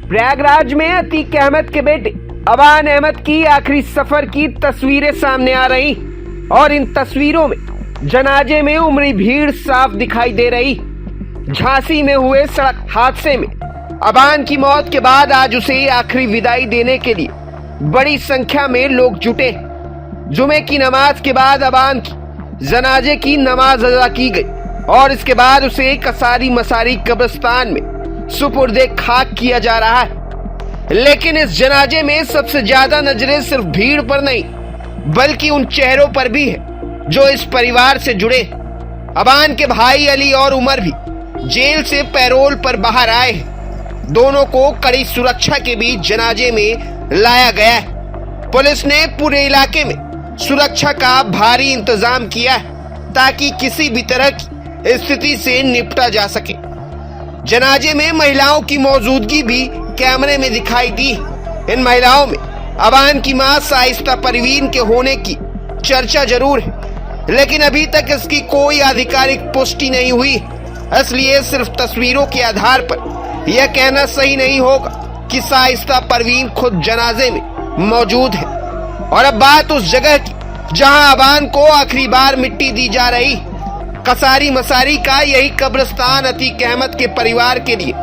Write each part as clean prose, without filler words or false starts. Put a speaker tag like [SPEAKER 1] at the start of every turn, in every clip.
[SPEAKER 1] प्रयागराज में अतीक अहमद के बेटे अबान अहमद की आखिरी सफर की तस्वीरें सामने आ रही और इन तस्वीरों में जनाजे में उमड़ी भीड़ साफ दिखाई दे रही। झांसी में हुए सड़क हादसे में अबान की मौत के बाद आज उसे आखिरी विदाई देने के लिए बड़ी संख्या में लोग जुटे। जुमे की नमाज के बाद अबान की जनाजे की नमाज अदा की गई और इसके बाद उसे कसारी मसारी कब्रिस्तान में सुपुर्दे खाक किया जा रहा है। लेकिन इस जनाजे में सबसे ज्यादा नजरें सिर्फ भीड़ पर नहीं बल्कि उन चेहरों पर भी है जो इस परिवार से जुड़े। अबान के भाई अली और उमर भी जेल से पैरोल पर बाहर आए हैं। दोनों को कड़ी सुरक्षा के बीच जनाजे में लाया गया है। पुलिस ने पूरे इलाके में सुरक्षा का भारी इंतजाम किया है ताकि किसी भी तरह की स्थिति से निपटा जा सके। जनाजे में महिलाओं की मौजूदगी भी कैमरे में दिखाई दी। इन महिलाओं में अबान की मां शाइस्ता परवीन के होने की चर्चा जरूर है, लेकिन अभी तक इसकी कोई आधिकारिक पुष्टि नहीं हुई। इसलिए सिर्फ तस्वीरों के आधार पर यह कहना सही नहीं होगा कि शाइस्ता परवीन खुद जनाजे में मौजूद है। और अब बात उस जगह की जहां अबान को आखिरी बार मिट्टी दी जा रही। कसारी मसारी का यही कब्रिस्तान अतीक अहमद के परिवार के लिए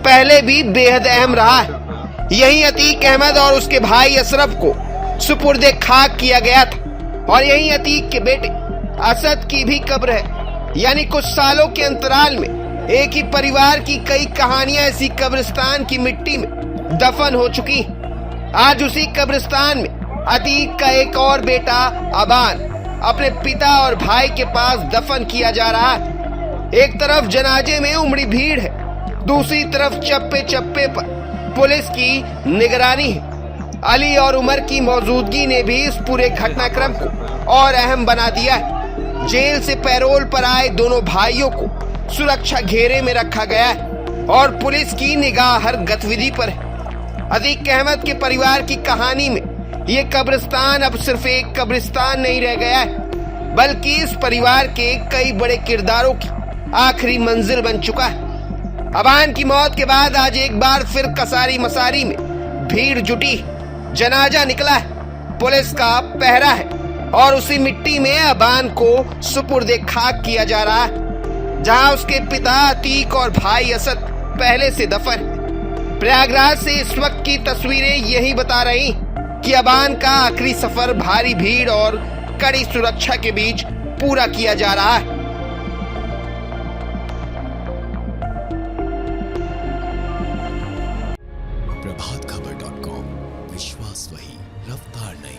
[SPEAKER 1] पहले भी बेहद अहम रहा है। यही अतीक अहमद और उसके भाई अशरफ को सुपुर्दे खाक किया गया था और यही अतीक के बेटे असद की भी कब्र है। यानी कुछ सालों के अंतराल में एक ही परिवार की कई कहानियां इसी कब्रिस्तान की मिट्टी में दफन हो चुकी। आज उसी कब्रिस्तान में अतीक का एक और बेटा अबान अपने पिता और भाई के पास दफन किया जा रहा है। एक तरफ जनाजे में उमड़ी भीड़ है, दूसरी तरफ चप्पे चप्पे पर पुलिस की निगरानी है। अली और उमर की मौजूदगी ने भी इस पूरे घटनाक्रम को और अहम बना दिया है। जेल से पैरोल पर आए दोनों भाइयों को सुरक्षा घेरे में रखा गया है और पुलिस की निगाह हर गतिविधि पर है। अतीक अहमद के परिवार की कहानी में ये कब्रिस्तान अब सिर्फ एक कब्रिस्तान नहीं रह गया है बल्कि इस परिवार के कई बड़े किरदारों की आखिरी मंजिल बन चुका है। अबान की मौत के बाद आज एक बार फिर कसारी मसारी में भीड़ जुटी। जनाजा निकला है, पुलिस का पहरा है और उसी मिट्टी में अबान को सुपुर्दे खाक किया जा रहा है जहां उसके पिता अतीक और भाई असद पहले से दफन। प्रयागराज से इस वक्त की तस्वीरें यही बता रही कि अबान का आखिरी सफर भारी भीड़ और कड़ी सुरक्षा के बीच पूरा किया जा रहा है।
[SPEAKER 2] प्रभातखबर.com, विश्वास वही, रफ्तार नहीं।